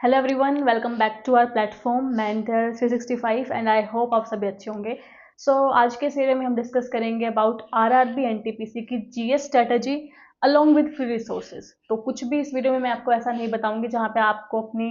Hello everyone, welcome back to our platform mentor 365 and I hope आप सभी अच्छे होंगे। आज के सीरियल में हम डिस्कस करेंगे अबाउट आरआरबी एनटीपीसी की GS strategy along with free resources. तो कुछ भी इस वीडियो में मैं आपको ऐसा नहीं बताऊंगी जहाँ पे आपको अपनी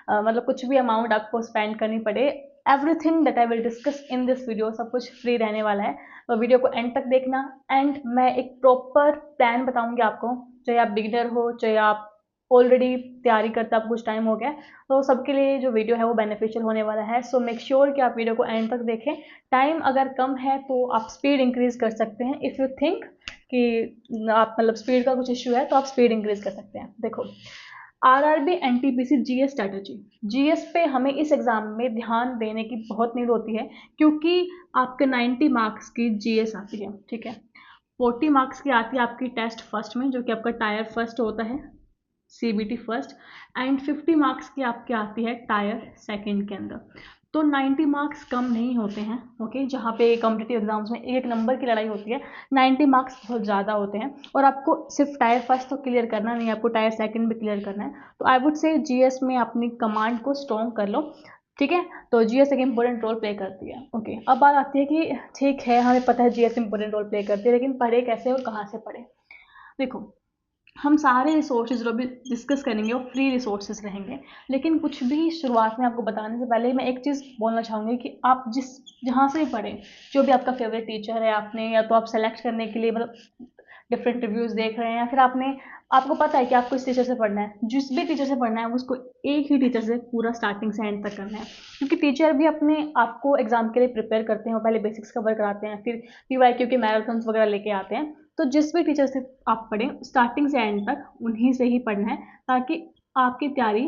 मतलब कुछ भी अमाउंट आपको स्पेंड करनी पड़े। Everything that I will discuss in this video सब कुछ फ्री रहने वाला है। तो वीडियो को एंड तक देखना एंड मैं एक प्रॉपर प्लान बताऊंगी आपको, चाहे आप बिगिनर हो चाहे आप ऑलरेडी तैयारी करते आप कुछ टाइम हो गया, तो सबके लिए जो वीडियो है वो बेनिफिशियल होने वाला है। सो मेक श्योर कि आप वीडियो को एंड तक देखें। टाइम अगर कम है तो आप स्पीड इंक्रीज कर सकते हैं। इफ़ यू थिंक कि आप मतलब स्पीड का कुछ इश्यू है तो आप स्पीड इंक्रीज कर सकते हैं। देखो, RRB NTPC GS strategy, GS पे हमें इस एग्जाम में ध्यान देने की बहुत नीड होती है क्योंकि आपके 90 मार्क्स की जीएस आती है। ठीक है, 40 मार्क्स की आती है आपकी टेस्ट फर्स्ट में, जो कि आपका टायर फर्स्ट होता है, सीबीटी फर्स्ट, एंड 50 मार्क्स की आपकी आती है टायर सेकंड के अंदर। तो 90 मार्क्स कम नहीं होते हैं। ओके, जहाँ पे कॉम्पिटिटिव एग्जाम्स में एक नंबर की लड़ाई होती है, 90 मार्क्स बहुत ज़्यादा होते हैं। और आपको सिर्फ टायर फर्स्ट तो क्लियर करना नहीं है, आपको टायर सेकंड भी क्लियर करना है। तो आई वुड से जीएस में अपनी कमांड को स्ट्रॉन्ग कर लो। ठीक है, तो जीएस एक इंपॉर्टेंट रोल प्ले करती है। ओके, अब बात आती है कि ठीक है, हमें पता है जीएस इंपॉर्टेंट रोल प्ले करती है, लेकिन पढ़े कैसे और कहाँ से पढ़े। देखो, हम सारे रिसोर्सेज जो भी डिस्कस करेंगे वो फ्री रिसोर्सेज रहेंगे, लेकिन कुछ भी शुरुआत में आपको बताने से पहले मैं एक चीज़ बोलना चाहूँगी कि आप जहाँ से भी पढ़ें, जो भी आपका फेवरेट टीचर है, आपने या तो आप सेलेक्ट करने के लिए मतलब डिफरेंट रिव्यूज़ देख रहे हैं, या फिर आपको पता है कि आपको इस टीचर से पढ़ना है, जिस भी टीचर से पढ़ना है उसको एक ही टीचर से पूरा स्टार्टिंग से एंड तक करना है। क्योंकि टीचर भी अपने आपको एग्जाम के लिए प्रिपेयर करते हैं, वो पहले बेसिक्स कवर कराते हैं, फिर पीवाईक्यू के मैराथन्स वगैरह लेके आते हैं। तो जिस भी टीचर से आप पढ़ें स्टार्टिंग से एंड तक उन्हीं से ही पढ़ना है, ताकि आपकी तैयारी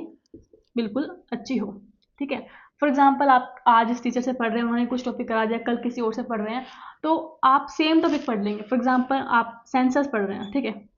बिल्कुल अच्छी हो। ठीक है, फॉर एग्जाम्पल आप आज इस टीचर से पढ़ रहे हैं, उन्होंने कुछ टॉपिक करा दिया, कल किसी और से पढ़ रहे हैं, तो आप सेम टॉपिक पढ़ लेंगे। फॉर एग्जाम्पल आप सेंसस पढ़ रहे हैं, ठीक है,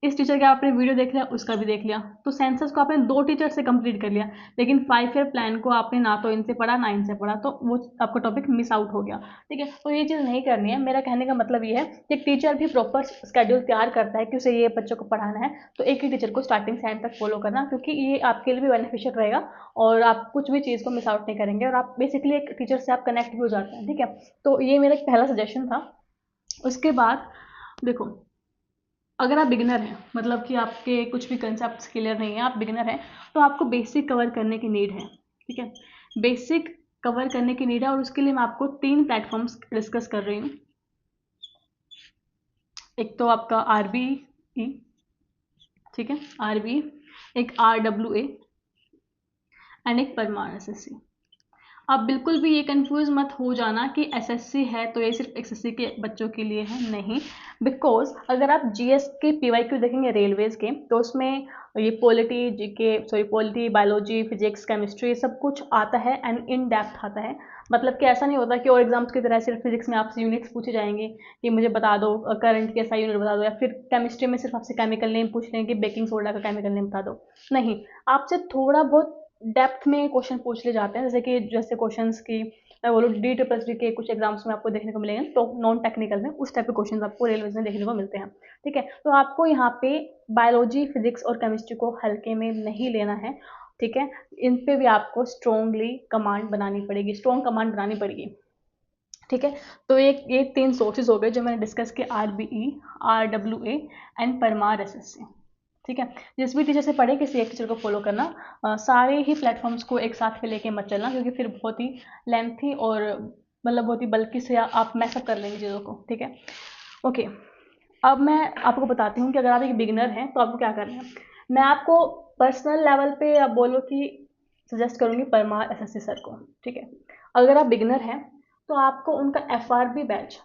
इस टीचर का आपने वीडियो देख लिया, उसका भी देख लिया, तो सेंसस को आपने 2 टीचर से कंप्लीट कर लिया, लेकिन 5 ईयर प्लान को आपने ना तो इनसे पढ़ा ना इनसे पढ़ा, तो वो आपका टॉपिक मिस आउट हो गया। ठीक है, तो ये चीज़ नहीं करनी है। मेरा कहने का मतलब ये है कि एक टीचर भी प्रॉपर स्केड्यूल तैयार करता है कि उसे ये बच्चों को पढ़ाना है, तो एक ही टीचर को स्टार्टिंग से एंड तक फॉलो करना, क्योंकि ये आपके लिए भी बेनिफिशियल रहेगा और आप कुछ भी चीज़ को मिस आउट नहीं करेंगे, और आप बेसिकली एक टीचर से आप कनेक्ट भी हो जाते हैं। ठीक है, तो ये मेरा एक पहला सजेशन था। उसके बाद देखो, अगर आप बिगिनर हैं, मतलब कि आपके कुछ भी कंसेप्ट क्लियर नहीं है, आप बिगिनर हैं, तो आपको बेसिक कवर करने की नीड है। ठीक है, बेसिक कवर करने की नीड है, और उसके लिए मैं आपको 3 प्लेटफॉर्म्स डिस्कस कर रही हूँ। एक तो आपका आरबी, ठीक है, आरबी, एक आरडब्ल्यूए एंड एक परमार एसएससी। आप बिल्कुल भी ये कंफ्यूज मत हो जाना कि एसएससी है तो ये सिर्फ एसएससी के बच्चों के लिए है, नहीं। बिकॉज अगर आप जीएस के पीवाईक्यू देखेंगे रेलवेज के, तो उसमें ये polity, GK, sorry polity, biology, physics, chemistry सब कुछ आता है एंड इन डेप्थ आता है। मतलब कि ऐसा नहीं होता कि और एग्जाम्स की तरह सिर्फ फिजिक्स में आपसे यूनिट्स पूछे जाएंगे कि मुझे बता दो करंट कैसा यूनिट बता दो, या फिर केमिस्ट्री में सिर्फ आपसे केमिकल नेम पूछ लेंगे, बेकिंग सोडा का केमिकल नेम बता दो। नहीं, आपसे थोड़ा बहुत डेप्थ में क्वेश्चन पूछ ले जाते हैं, जैसे क्वेश्चंस की मैं बोलूँ D+D के कुछ एग्जाम्स में आपको देखने को मिलेंगे, तो नॉन टेक्निकल में उस टाइप के क्वेश्चन आपको रेलवेज में देखने को मिलते हैं। ठीक है, तो आपको यहाँ पे बायोलॉजी, फिजिक्स और केमिस्ट्री को हल्के में नहीं लेना है। ठीक है, इन पे भी आपको स्ट्रॉन्गली कमांड बनानी पड़ेगी, स्ट्रॉन्ग कमांड बनानी पड़ेगी। ठीक है, तो ये 3 सोर्सेज हो गए जो मैंने डिस्कस किए, RBE, RWA and Parmar SSC. ठीक है, जिस भी टीचर से पढ़े किसी एक टीचर को फॉलो करना, सारे ही प्लेटफॉर्म्स को एक साथ पे लेके मत चलना, क्योंकि फिर बहुत ही लेंथी और मतलब बहुत ही बल्कि से आप मैसअप कर लेंगे चीज़ों को। ठीक है, ओके, अब मैं आपको बताती हूँ कि अगर आप एक बिगिनर हैं तो आपको क्या करना है। मैं आपको पर्सनल लेवल पे आप बोलो कि सजेस्ट करूँगी परमार एसएससी सर को। ठीक है, अगर आप बिगिनर हैं तो आपको उनका FRB बैच,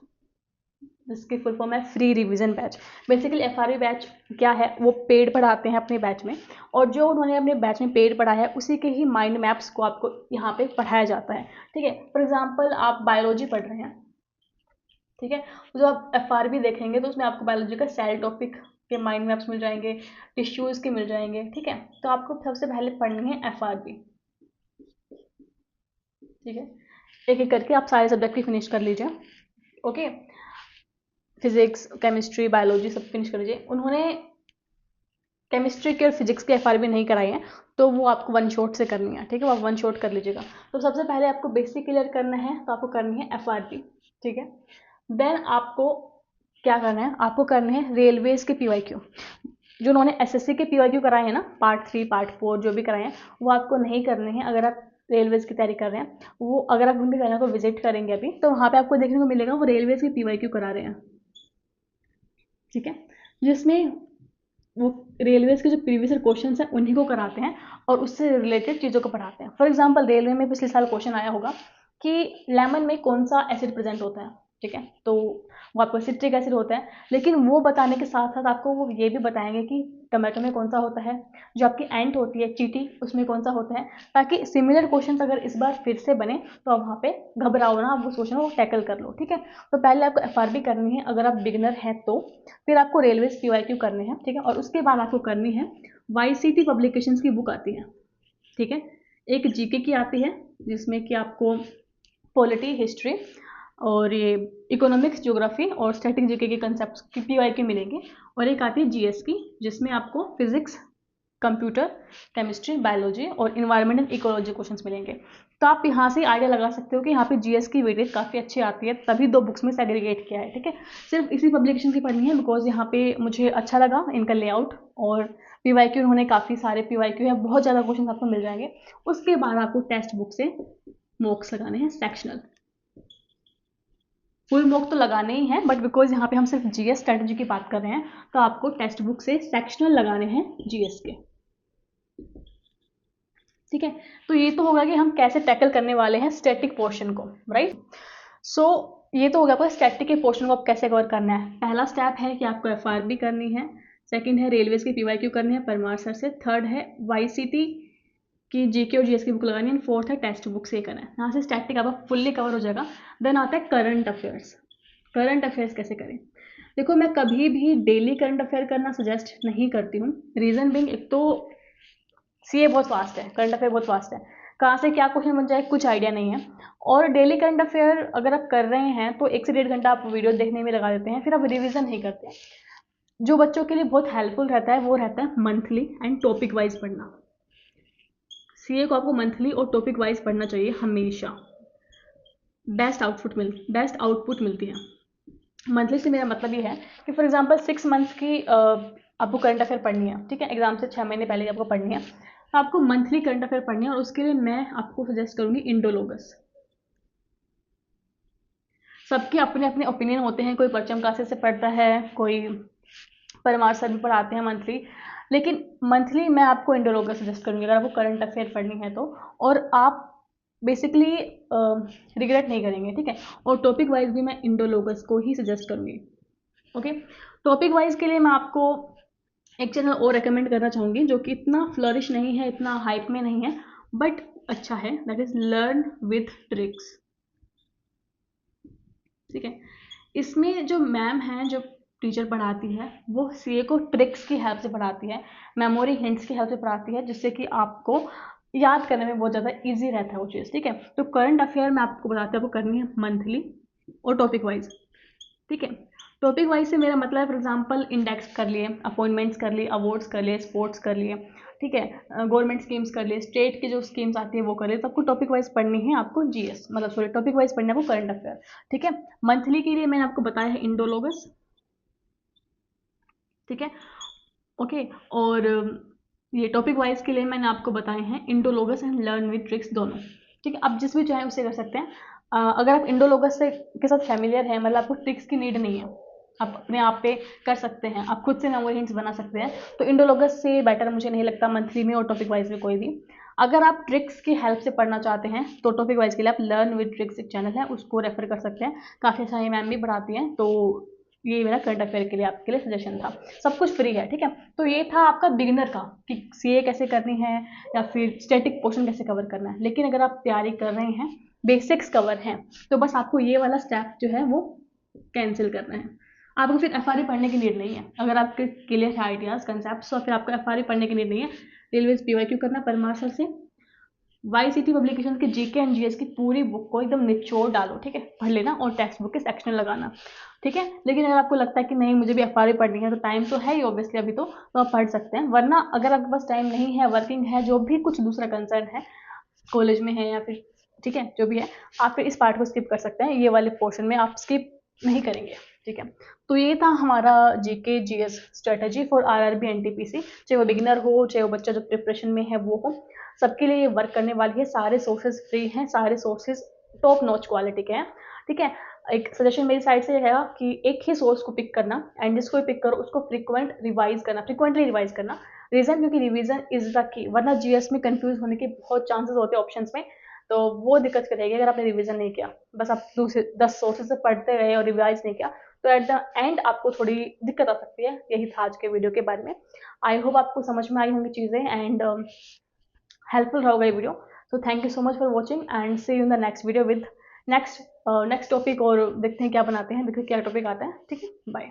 जिसकी फुल फॉर्म है free revision batch. Basically FRB batch क्या है, वो पेड पढ़ाते हैं अपने बैच में, और जो उन्होंने अपने बैच में पेड पढ़ाया है उसी के ही माइंड मैप्स को आपको यहाँ पे पढ़ाया जाता है। ठीक है, फॉर एग्जाम्पल आप बायोलॉजी पढ़ रहे हैं, ठीक है, तो जब आप FRB देखेंगे तो उसमें आपको बायोलॉजी का सेल टॉपिक के माइंड मैप्स मिल जाएंगे, टिश्यूज़ के मिल जाएंगे। ठीक है, तो आपको सबसे पहले पढ़नी है FRB। ठीक है, एक एक करके आप सारे सब्जेक्ट भी फिनिश कर लीजिए। ओके, फिजिक्स, केमिस्ट्री, बायोलॉजी सब फिनिश कर लीजिए। उन्होंने केमिस्ट्री की और फिजिक्स की FRB नहीं कराई है तो वो आपको वन शॉट से करनी है, ठीक है, वो आप वन शॉट कर लीजिएगा। तो सबसे पहले आपको बेसिक क्लियर करना है, तो आपको करनी है FRB, ठीक है। देन आपको क्या करना है, आपको करने हैं रेलवेज के PYQ। जो उन्होंने SSC के PYQ कराए हैं ना, पार्ट 3 पार्ट 4 जो भी कराए हैं, वो आपको नहीं करने हैं। अगर आप रेलवेज की तैयारी कर रहे हैं, वो अगर आप उनके चैनल को विजिट करेंगे अभी, तो वहाँ पे आपको देखने को मिलेगा वो रेलवेज के PYQ करा रहे हैं, ठीक है, जिसमें वो रेलवेज के जो प्रीवियस ईयर क्वेश्चन हैं उन्हीं को कराते हैं और उससे रिलेटेड चीज़ों को पढ़ाते हैं। फॉर एग्जांपल रेलवे में पिछले साल क्वेश्चन आया होगा कि लेमन में कौन सा एसिड प्रेजेंट होता है, ठीक है, तो वो आपको सिट्रिक एसिड होता है, लेकिन वो बताने के साथ साथ आपको वो ये भी बताएंगे कि टमाटो में कौन सा होता है, जो आपकी एंट होती है चींटी उसमें कौन सा होता है, ताकि सिमिलर क्वेश्चन अगर इस बार फिर से बने तो आप वहाँ पे घबराओ ना, आप उस क्वेश्चन को टैकल कर लो, ठीक है। तो पहले आपको FRB करनी है अगर आप बिगिनर हैं तो, फिर आपको रेलवेज PYQ करने हैं, ठीक है, और उसके बाद आपको करनी है YCT पब्लिकेशंस की बुक आती है, ठीक है। एक GK की आती है जिसमें कि आपको पॉलिटी, हिस्ट्री और ये इकोनॉमिक्स, ज्योग्राफी और स्टैटिक GK के कंसेप्ट की PYQ मिलेंगे, और एक आती है GS की जिसमें आपको फिजिक्स, कंप्यूटर, केमिस्ट्री, बायोलॉजी और इन्वायरमेंटल इकोलॉजी क्वेश्चंस मिलेंगे। तो आप यहाँ से आइडिया लगा सकते हो कि यहाँ पे GS की वेटेज काफ़ी अच्छी आती है, तभी 2 बुक्स में सेग्रीगेट किया है, ठीक है। सिर्फ इसी पब्लिकेशन की पढ़नी है बिकॉज यहाँ पे मुझे अच्छा लगा इनका लेआउट, और PYQ उन्होंने काफ़ी सारे PYQ है, बहुत ज़्यादा क्वेश्चन आपको मिल जाएंगे। उसके बाद आपको टेक्स्ट बुक से मॉक्स लगाने हैं सेक्शनल, फुल मॉक तो लगाने ही हैं, बट बिकॉज यहाँ पे हम सिर्फ GS स्ट्रेटजी की बात कर रहे हैं तो आपको टेक्स्ट बुक से सेक्शनल लगाने हैं GS के, ठीक है। तो ये तो होगा कि हम कैसे टैकल करने वाले हैं स्टैटिक पोर्शन को, राइट। सो ये तो होगा आपका स्टैटिक के पोर्शन को आप कैसे कवर करना है। पहला स्टेप है कि आपको FRB करनी है, सेकंड है रेलवेज की PYQ करनी है परमार सर से, थर्ड है YCT की GK और GS की बुक लगानी है, फोर्थ है टेक्स्ट बुक से करना है। यहाँ से स्टैटिक आपका फुल्ली कवर हो जाएगा। देन आता है करंट अफेयर्स। करंट अफेयर्स कैसे करें, देखो मैं कभी भी डेली करंट अफेयर करना सजेस्ट नहीं करती हूँ। रीज़न बिंग, एक तो CA बहुत फास्ट है, करंट अफेयर बहुत फास्ट है, कहाँ से क्या क्वेश्चन बन जाए कुछ आइडिया नहीं है। और डेली करंट अफेयर अगर आप कर रहे हैं तो 1 से 1.5 घंटा आप वीडियो देखने में लगा देते हैं, फिर आप रिवीजन नहीं करते हैं। जो बच्चों के लिए बहुत हेल्पफुल रहता है वो रहता है मंथली एंड टॉपिक वाइज पढ़ना। CA को आपको मंथली और टॉपिक वाइज पढ़ना चाहिए हमेशा, बेस्ट आउटपुट मिलती है। मंथली से मेरा मतलब ये है कि फॉर एग्जांपल 6 मंथ्स की आपको करंट अफेयर पढ़नी है, ठीक है, एग्जाम से 6 महीने पहले आपको पढ़नी है, तो आपको मंथली करंट अफेयर पढ़नी है, और उसके लिए मैं आपको सजेस्ट करूंगी इंडोलोगस। सबके अपने अपने ओपिनियन होते हैं, कोई परचम क्लासेस से पढ़ता है, कोई परमार सर भी पढ़ाते हैं मंथली, लेकिन मंथली मैं आपको इंडोलोगस सजेस्ट करूंगी अगर आपको करंट अफेयर पढ़नी है तो, और आप बेसिकली रिग्रेट नहीं करेंगे, ठीक है। और टॉपिक वाइज भी मैं इंडोलोगस को ही सजेस्ट करूंगी, ओके। टॉपिक वाइज के लिए मैं आपको एक चैनल और रेकमेंड करना चाहूँगी जो कि इतना फ्लरिश नहीं है, इतना हाइप में नहीं है, बट अच्छा है, that is learn with tricks, ठीक है। इसमें जो मैम है, जो टीचर पढ़ाती है, वो CA को ट्रिक्स की हेल्प से पढ़ाती है, मेमोरी हिंट्स की हेल्प से पढ़ाती है, जिससे कि आपको याद करने में बहुत ज़्यादा ईजी रहता है वो चीज़, ठीक है। तो करंट अफेयर मैं आपको बताती हूँ, आपको करनी है मंथली और टॉपिक वाइज, ठीक है। टॉपिक वाइज से मेरा मतलब है फॉर एग्जांपल इंडेक्स कर लिए, अपॉइंटमेंट्स कर लिए, अवार्ड्स कर लिए, स्पोर्ट्स कर लिए, ठीक है, गवर्नमेंट स्कीम्स कर लिए, स्टेट की जो स्कीम्स आती है वो कर लिए। तो आपको टॉपिक वाइज पढ़नी है, आपको GS मतलब सॉरी टॉपिक वाइज पढ़ना है आपको करंट अफेयर, ठीक है। मंथली के लिए मैंने आपको बताया है इंडोलोगस, ठीक है, ओके। और ये टॉपिक वाइज के लिए मैंने आपको बताए हैं इंडोलोगस एंड लर्न विद ट्रिक्स दोनों, ठीक है। आप जिस भी चाहें उससे कर सकते हैं। अगर आप इंडोलोगस से के साथ फैमिलियर हैं, मतलब आपको ट्रिक्स की नीड नहीं है, आप अपने आप पे कर सकते हैं, आप खुद से मेमोरी हिंट्स बना सकते हैं, तो इंडोलोगस से बेटर मुझे नहीं लगता मंथली में और टॉपिक वाइज में कोई भी। अगर आप ट्रिक्स की हेल्प से पढ़ना चाहते हैं तो टॉपिक वाइज के लिए आप लर्न विद ट्रिक्स एक चैनल है, उसको रेफर कर सकते हैं, काफ़ी सारी मैम भी पढ़ाती हैं। तो ये मेरा करंट अफेयर के लिए आपके लिए सजेशन था, सब कुछ फ्री है, ठीक है। तो ये था आपका बिगिनर का कि CA कैसे करनी है या फिर स्टैटिक पोर्शन कैसे कवर करना है। लेकिन अगर आप तैयारी कर रहे हैं, बेसिक्स कवर हैं, तो बस आपको ये वाला स्टेप जो है वो कैंसिल करना है। आपको फिर FRB पढ़ने की नीड नहीं है, अगर आपके क्लियर है आइडियाज कंसेप्ट, तो फिर आपको FRB पढ़ने की नीड नहीं है। रेलवेज PYQ करना परमार सर से, YCT पब्लिकेशन की जीके एंड जीएस की पूरी बुक को एकदम निचोड़ डालो, ठीक है, पढ़ लेना और टेक्स्ट बुक के सेक्शन लगाना, ठीक है। लेकिन अगर आपको लगता है कि नहीं मुझे भी अखबार भी पढ़नी है, तो टाइम तो है ही ऑब्वियसली अभी, तो आप पढ़ सकते हैं। वरना अगर आपके पास टाइम नहीं है, वर्किंग है, जो भी कुछ दूसरा कंसर्न है, कॉलेज में है या फिर ठीक है जो भी है, आप फिर इस पार्ट को स्किप कर सकते हैं, ये वाले पोर्शन में आप स्किप नहीं करेंगे, ठीक है। तो ये था हमारा GK GS strategy for RRB NTPC, चाहे वो बिगिनर हो, चाहे वो बच्चा जो प्रिपरेशन में है वो हो, सबके लिए ये वर्क करने वाली है। सारे सोर्सेज फ्री हैं, सारे सोर्सेज टॉप नॉच क्वालिटी के हैं, ठीक है। एक सजेशन मेरी साइड से रहेगा कि एक ही सोर्स को पिक करना, एंड जिसको पिक करो उसको फ्रिक्वेंटली रिवाइज करना। रीजन क्योंकि रिवीजन इज द की, वरना जीएस में कंफ्यूज होने के बहुत चांसेस होते हैं ऑप्शंस में, तो वो दिक्कत करेगी अगर आपने रिवीजन नहीं किया, बस आप दूसरे 10 सोर्सेज से पढ़ते रहे और रिवाइज नहीं किया, तो एट द एंड आपको थोड़ी दिक्कत आ सकती है। यही था आज के वीडियो के बारे में। आई होप आपको समझ में आई होंगी चीज़ें एंड हेल्पफुल होगा ये वीडियो। तो thank you so much for watching and see you in the next video with next topic, और देखते हैं क्या बनाते हैं, देखते हैं क्या टॉपिक आता है, ठीक है, बाय।